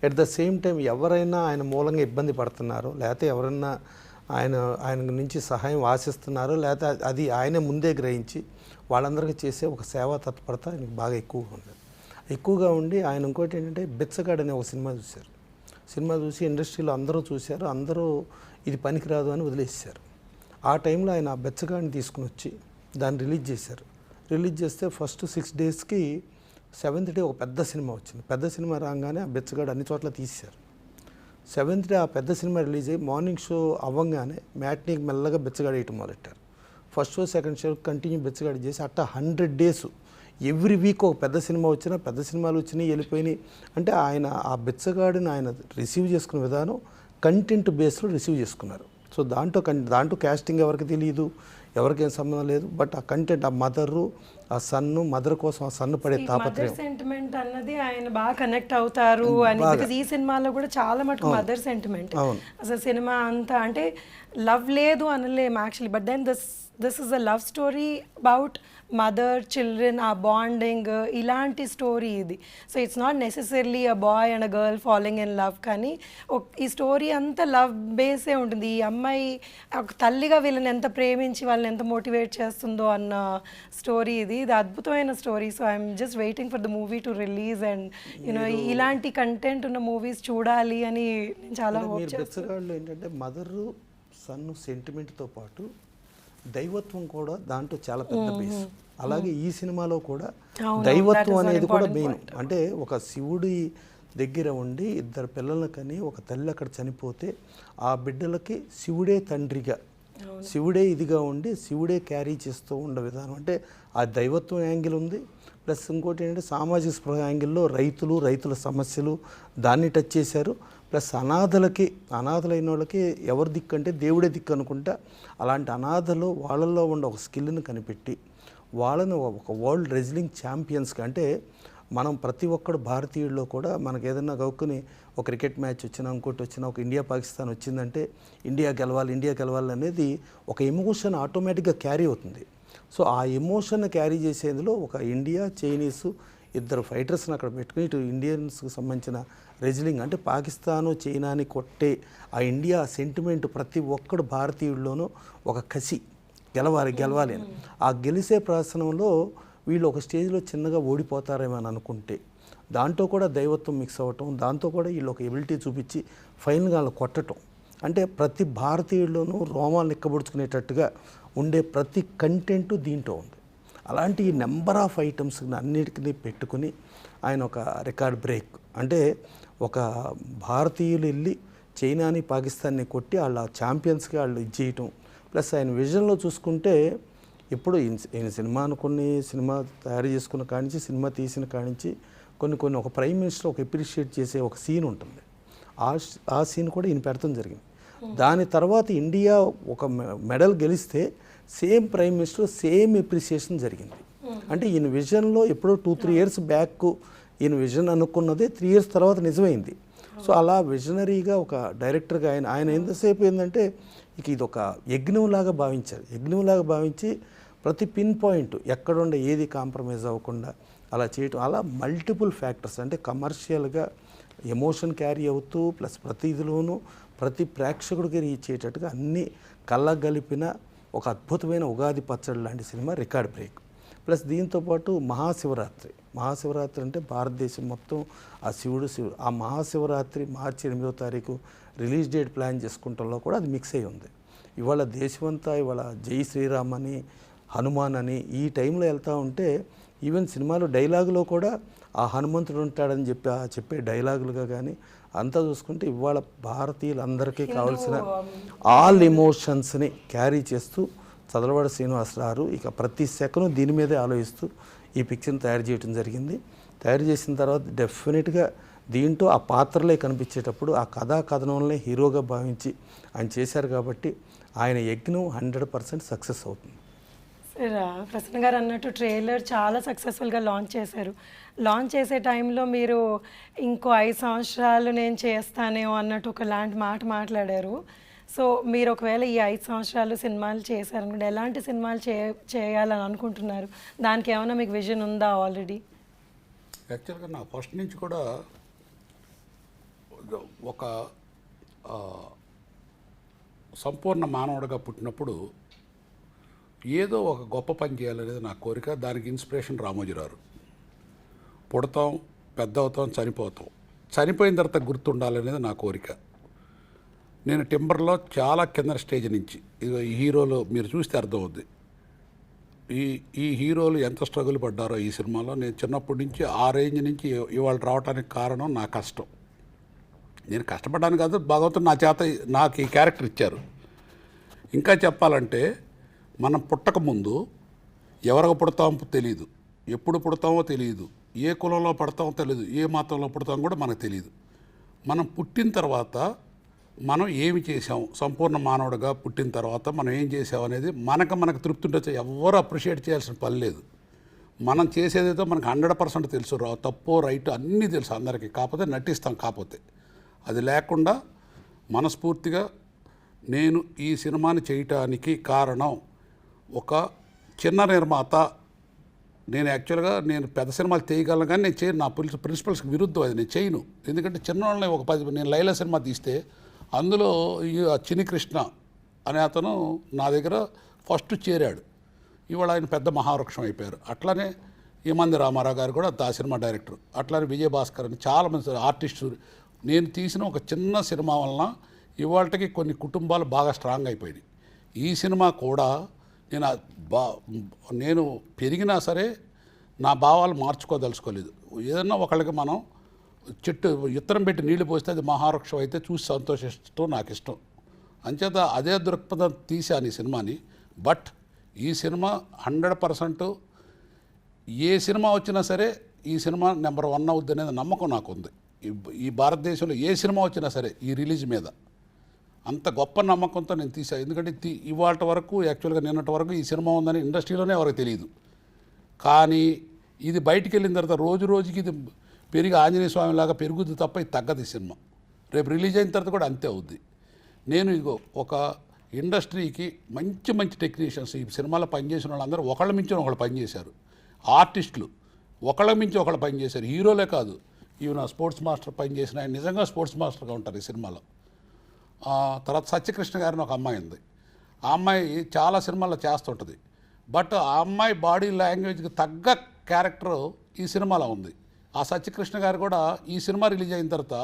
ఎట్ ద సేమ్ టైం ఎవరైనా ఆయన మూలంగా ఇబ్బంది పడుతున్నారో, లేకపోతే ఎవరైనా ఆయన నుంచి సహాయం ఆశిస్తున్నారో, లేకపోతే అది ఆయన ముందే గ్రహించి వాళ్ళందరికీ చేసే ఒక సేవా తత్పరత ఆయనకు బాగా ఎక్కువగా ఉండి ఆయన ఇంకోటి ఏంటంటే బిచ్చగాడు అనే ఒక సినిమా చూశారు. సినిమా చూసి ఇండస్ట్రీలో అందరూ చూశారు, అందరూ ఇది పనికిరాదు అని వదిలేసారు. ఆ టైంలో ఆయన ఆ బెచ్చగాడిని తీసుకుని వచ్చి దాన్ని రిలీజ్ చేశారు. రిలీజ్ చేస్తే ఫస్ట్ 6 డేస్కి 7th డే ఒక పెద్ద సినిమా వచ్చింది. పెద్ద సినిమా రాగానే ఆ బెచ్చగాడు అన్ని చోట్ల తీశారు. 7th డే ఆ పెద్ద సినిమా రిలీజ్ అయ్యి మార్నింగ్ షో అవ్వగానే మ్యాట్నీకి మెల్లగా బెచ్చగాడు వేయటం మొదలెట్టారు. First show second show continue బెచ్చగాడు చేసి అట్టా 100 డేస్ ఎవ్రీ వీక్ ఒక పెద్ద సినిమా వచ్చినా, పెద్ద సినిమాలు వచ్చినాయి వెళ్ళిపోయినాయి. అంటే ఆయన ఆ బెచ్చగాడిని ఆయన రిసీవ్ చేసుకునే విధానం కంటెంట్ బేస్లో రిసీవ్ చేసుకున్నారు. సో దాంట్లో క్యాస్టింగ్ ఎవరికి తెలియదు, ఎవరికేం సంబంధం లేదు. బట్ ఆ కంటెంట్, ఆ మదరు, ఆ సన్ను, మదర్ కోసం ఆ సన్ను పడే తాపత్రయం, సెంటిమెంట్ అన్నది ఆయన బాగా కనెక్ట్ అవుతారు అని. బికాజ్ ఈ సినిమాలో కూడా చాలా మటుకు మదర్ సెంటిమెంట్. అసలు సినిమా అంతా అంటే లవ్ లేదు అనలేము actually, but then this is a love story about mother children, ఆ బాండింగ్, ఇలాంటి స్టోరీ ఇది. So it's not necessarily a boy and a girl following in love, కానీ ఈ స్టోరీ అంతా లవ్ బేసే ఉంటుంది. ఈ అమ్మాయి ఒక తల్లిగా వీళ్ళని ఎంత ప్రేమించి వాళ్ళని ఎంత మోటివేట్ చేస్తుందో అన్న స్టోరీ ఇది. ఇది అద్భుతమైన story. So I'm just waiting for the movie to release and you know ఇలాంటి కంటెంట్ ఉన్న మూవీస్ చూడాలి అని నేను చాలా హోప్ చేస్తాను. ఏంటంటే మదరు సన్ను సెంటిమెంట్తో పాటు దైవత్వం కూడా దాంట్లో చాలా పెద్ద బేస్. అలాగే ఈ సినిమాలో కూడా దైవత్వం అనేది కూడా మెయిన్. అంటే ఒక శివుడి దగ్గర ఉండి 2 పిల్లలను కని ఒక తల్లి అక్కడ చనిపోతే ఆ బిడ్డలకి శివుడే తండ్రిగా, శివుడే ఇదిగా ఉండి శివుడే క్యారీ చేస్తూ ఉండే విధానం. అంటే ఆ దైవత్వం యాంగిల్ ఉంది. ప్లస్ ఇంకోటి ఏంటంటే సామాజిక స్పృహ యాంగిల్లో రైతుల సమస్యలు దాన్ని టచ్ చేశారు. ప్లస్ అనాథలైన వాళ్ళకి ఎవరు దిక్కు అంటే దేవుడే దిక్కు అనుకుంటా. అలాంటి అనాథలు వాళ్ళల్లో ఉన్న ఒక స్కిల్ని కనిపెట్టి వాళ్ళని ఒక వరల్డ్ రెజ్లింగ్ ఛాంపియన్స్గా, అంటే మనం ప్రతి ఒక్కడు భారతీయుల్లో కూడా మనకు ఏదైనా గౌక్కుని ఒక క్రికెట్ మ్యాచ్ వచ్చినా, ఇంకోటి వచ్చినా, ఒక ఇండియా పాకిస్తాన్ వచ్చిందంటే ఇండియా గెలవాలి అనేది ఒక ఎమోషన్ ఆటోమేటిక్గా క్యారీ అవుతుంది. సో ఆ ఎమోషన్ క్యారీ చేసేందులో ఒక ఇండియా, చైనీసు 2 ఫైటర్స్ని అక్కడ పెట్టుకుని ఇటు ఇండియన్స్కి సంబంధించిన రెజ్లింగ్, అంటే పాకిస్తాను చైనాని కొట్టే ఆ ఇండియా సెంటిమెంట్ ప్రతి ఒక్కడు భారతీయుల్లోనూ ఒక కసి, గెలవాలి అని. ఆ గెలిసే ప్రదర్శనంలో వీళ్ళు ఒక స్టేజ్లో చిన్నగా ఓడిపోతారేమో అని అనుకుంటే దాంట్లో కూడా దైవత్వం మిక్స్ అవ్వటం, దాంతో కూడా వీళ్ళు ఒక ఎబిలిటీ చూపించి ఫైనల్గా వాళ్ళు కొట్టడం, అంటే ప్రతి భారతీయుల్లోనూ రోమాలు ఎక్కబడుచుకునేటట్టుగా ఉండే ప్రతి కంటెంటు దీంట్లో ఉంది. అలాంటి నెంబర్ ఆఫ్ ఐటమ్స్ అన్నిటికీ పెట్టుకుని ఆయన ఒక రికార్డ్ బ్రేక్, అంటే ఒక భారతీయులు వెళ్ళి చైనాని పాకిస్తాన్ని కొట్టి వాళ్ళ ఛాంపియన్స్గా వాళ్ళు ఇది చేయటం. ప్లస్ ఆయన విజన్లో చూసుకుంటే ఇప్పుడు ఈయన సినిమా తయారు చేసుకున్న కానించి, సినిమా తీసిన కానించి కొన్ని ఒక ప్రైమ్ మినిస్టర్ ఒక అప్రిషియేట్ చేసే ఒక సీన్ ఉంటుంది. ఆ సీన్ కూడా ఈయన పెడతాం జరిగింది. దాని తర్వాత ఇండియా ఒక మెడల్ గెలిస్తే same prime minister same appreciation జరిగింది. అంటే ఈయన విజన్లో ఎప్పుడో 2-3 years బ్యాక్ ఈయన విజన్ అనుకున్నదే 3 years తర్వాత నిజమైంది. సో అలా విజనరీగా ఒక డైరెక్టర్గా ఆయన ఎంతసేపు ఏంటంటే ఇది ఒక యజ్ఞంలాగా భావించి ప్రతి పిన్ పాయింట్ ఎక్కడుండే ఏది కాంప్రమైజ్ అవ్వకుండా అలా చేయటం, అలా మల్టిపుల్ ఫ్యాక్టర్స్, అంటే కమర్షియల్గా ఎమోషన్ క్యారీ అవుతూ ప్లస్ ప్రతి ఇదిలోనూ ప్రతి ప్రేక్షకుడికి రీచ్ అయ్యేటట్టుగా అన్నీ కళ్ళగలిపిన ఒక అద్భుతమైన ఉగాది పచ్చడి లాంటి సినిమా రికార్డ్ బ్రేక్. ప్లస్ దీంతోపాటు మహాశివరాత్రి అంటే భారతదేశం మొత్తం ఆ శివుడు ఆ మహాశివరాత్రి మార్చి 8వ తారీఖు రిలీజ్ డేట్ ప్లాన్ చేసుకుంటంలో కూడా అది మిక్స్ అయి ఉంది. ఇవాళ దేశమంతా ఇవాళ జై శ్రీరామ్ అని, హనుమాన్ అని ఈ టైంలో వెళ్తూ ఉంటే ఈవెన్ సినిమాలో డైలాగులో కూడా ఆ హనుమంతుడు ఉంటాడని చెప్పే డైలాగులుగా కానీ అంతా చూసుకుంటే ఇవాళ భారతీయులందరికీ కావాల్సిన ఆల్ ఎమోషన్స్ని క్యారీ చేస్తూ చదలవాడ శ్రీనివాసరావు ఇక ప్రతి సెకండ్ దీని మీదే ఆలోచిస్తూ ఈ పిక్చర్ని తయారు చేయడం జరిగింది. తయారు చేసిన తర్వాత డెఫినెట్గా దీంట్లో ఆ పాత్రలే కనిపించేటప్పుడు ఆ కథనంలో హీరోగా భావించి ఆయన చేశారు కాబట్టి ఆయన యజ్ఞం 100% సక్సెస్ అవుతుంది. సార్ ప్రసన్న గారు అన్నట్టు ట్రైలర్ చాలా సక్సెస్ఫుల్గా లాంచ్ చేశారు. లాంచ్ చేసే టైంలో మీరు ఇంకో 5 సంవత్సరాలు నేను చేస్తానేమో అన్నట్టు ఒకలాంటి మాట మాట్లాడారు. సో మీరు ఒకవేళ ఈ 5 సంవత్సరాలు సినిమాలు చేశారనుకుంటే ఎలాంటి సినిమాలు చేయాలని అనుకుంటున్నారు? దానికి ఏమైనా మీకు విజన్ ఉందా ఆల్రెడీ? యాక్చువల్గా నా ఫస్ట్ నుంచి కూడా ఒక సంపూర్ణ మానవుడిగా పుట్టినప్పుడు ఏదో ఒక గొప్ప పని చేయాలనేది నా కోరిక. దానికి ఇన్స్పిరేషన్ రామోజీరావు. పుడతాం, పెద్ద అవుతాం, చనిపోతాం, చనిపోయిన తర్వాత గుర్తుండాలనేది నా కోరిక. నేను టింబర్లో చాలా కింద స్టేజ్ నుంచి ఇదిగో ఈ హీరోలు మీరు చూస్తే అర్థమవుద్ది. ఈ హీరోలు ఎంత స్ట్రగుల్ పడ్డారో ఈ సినిమాలో. నేను చిన్నప్పటి నుంచి ఆ రేంజ్ నుంచి ఇవాళ రావడానికి కారణం నా కష్టం. నేను కష్టపడ్డాను కాదు, భగవంతుడు నా చేత నాకు ఈ క్యారెక్టర్ ఇచ్చారు. ఇంకా చెప్పాలంటే మనం పుట్టక ముందు ఎవరికి పుడతామో తెలియదు, ఎప్పుడు పుడతామో తెలియదు, ఏ కులంలో పడతామో తెలియదు, ఏ మతంలో పుడతామో కూడా మనకు తెలియదు. మనం పుట్టిన తర్వాత మనం ఏమి చేసాం, సంపూర్ణ మానవుడిగా పుట్టిన తర్వాత మనం ఏం చేసాం అనేది మనకు తృప్తి ఉండొచ్చు. ఎవరు అప్రిషియేట్ చేయాల్సిన పని లేదు. మనం చేసేదేదో మనకు 100% తెలుసు, తప్పో రైట్ అన్నీ తెలుసు అందరికీ. కాకపోతే నటిస్తాం. కాకపోతే అది లేకుండా మనస్ఫూర్తిగా నేను ఈ సినిమాని చేయటానికి కారణం ఒక చిన్న నిర్మాత. నేను యాక్చువల్గా నేను పెద్ద సినిమాలు చేయగలను కానీ నేను చేయను. నా ప్రిన్సిపల్స్కి విరుద్ధం అది, నేను చేయను. ఎందుకంటే చిన్న వాళ్ళని ఒక 10 నేను లైలా సినిమా తీస్తే అందులో ఈ చిన్ని కృష్ణ అనే అతను నా దగ్గర ఫస్ట్ చేరాడు. ఇవాళ ఆయన పెద్ద మహావృక్షం అయిపోయారు. అట్లానే ఈమంది రామారావు గారు కూడా ఆ సినిమా డైరెక్టర్. అట్లానే విజయభాస్కర్ అని చాలామంది ఆర్టిస్టు. నేను తీసిన ఒక చిన్న సినిమా వలన ఇవాళకి కొన్ని కుటుంబాలు బాగా స్ట్రాంగ్ అయిపోయినాయి. ఈ సినిమా కూడా నేను పెరిగినా సరే నా భావాలు మార్చుకోదలుచుకోలేదు. ఏదన్నా ఒకళ్ళకి మనం చెట్టు విత్తనం పెట్టి నీళ్లు పోస్తే అది మహావృక్షం అయితే చూసి సంతోషిస్తూ నాకు ఇష్టం. అంచేత అదే దృక్పథం తీశాను ఈ సినిమాని. బట్ ఈ సినిమా 100% ఏ సినిమా వచ్చినా సరే ఈ సినిమా నెంబర్ 1 అవుద్ది అనేది నమ్మకం నాకు ఉంది. ఈ భారతదేశంలో ఏ సినిమా వచ్చినా సరే ఈ రిలీజ్ మీద అంత గొప్ప నమ్మకంతో నేను తీసాను. ఎందుకంటే ఇవాళ వరకు యాక్చువల్గా నిన్నటి వరకు ఈ సినిమా ఉందని ఇండస్ట్రీలోనే ఎవరికి తెలియదు. కానీ ఇది బయటికి వెళ్ళిన తర్వాత రోజు రోజుకి ఇది పెరిగి ఆంజనేయ స్వామిలాగా పెరుగుద్ది తప్ప ఇది తగ్గదు. ఈ సినిమా రేపు రిలీజ్ అయిన తర్వాత కూడా అంతే అవుద్ది. నేను ఇదిగో ఒక ఇండస్ట్రీకి మంచి టెక్నీషియన్స్ ఈ సినిమాలో పనిచేసిన వాళ్ళందరూ ఒకళ్ళ మించి ఒకళ్ళు పనిచేశారు. ఆర్టిస్టులు ఒకళ్ళ మించి ఒకళ్ళు పనిచేశారు. హీరోలే కాదు, ఈవెన్ స్పోర్ట్స్ మాస్టర్ పనిచేసిన ఆయన నిజంగా స్పోర్ట్స్ మాస్టర్గా ఉంటారు ఈ సినిమాలో. తర్వాత సత్యకృష్ణ గారిని ఒక అమ్మాయి ఉంది. ఆ అమ్మాయి చాలా సినిమాల్లో చేస్తుంటుంది. బట్ ఆ అమ్మాయి బాడీ లాంగ్వేజ్కి తగ్గ క్యారెక్టర్ ఈ సినిమాలో ఉంది. ఆ సత్యకృష్ణ గారు కూడా ఈ సినిమా రిలీజ్ అయిన తర్వాత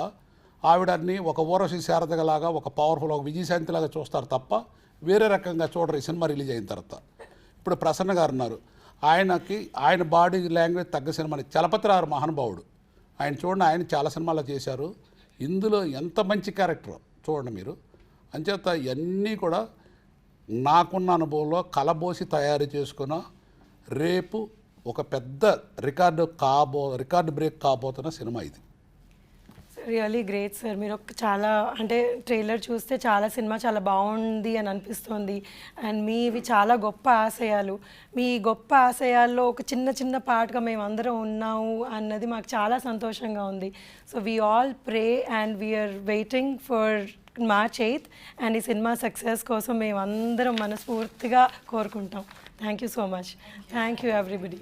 ఆవిడని ఒక ఊర్వశి శారదలాగా, ఒక పవర్ఫుల్, ఒక విజయశాంతిలాగా చూస్తారు తప్ప వేరే రకంగా చూడరు ఈ సినిమా రిలీజ్ అయిన తర్వాత. ఇప్పుడు ప్రసన్న గారు ఉన్నారు, ఆయన బాడీ లాంగ్వేజ్ తగ్గ సినిమాని చలపతిరావు మహానుభావుడు. ఆయన చూడండి, ఆయన చాలా సినిమాల్లో చేశారు. ఇందులో ఎంత మంచి క్యారెక్టర్ చూడండి మీరు. అంచేత ఇవన్నీ కూడా నాకున్న అనుభవంలో కలబోసి తయారు చేసుకున్న రేపు ఒక పెద్ద రికార్డు బ్రేక్ కాబోతున్న సినిమా ఇది. Really great sir. మీరు చాలా అంటే ట్రైలర్ చూస్తే సినిమా చాలా బాగుంది అని అనిపిస్తుంది. అండ్ మీవి చాలా గొప్ప ఆశయాలు. మీ గొప్ప ఆశయాల్లో ఒక చిన్న పార్ట్గా మేమందరం ఉన్నాము అన్నది మాకు చాలా సంతోషంగా ఉంది. So we all pray and we are waiting for March 8th and ఈ సినిమా సక్సెస్ కోసం మేమందరం మనస్ఫూర్తిగా కోరుకుంటాం. Thank you so much. Thank you everybody.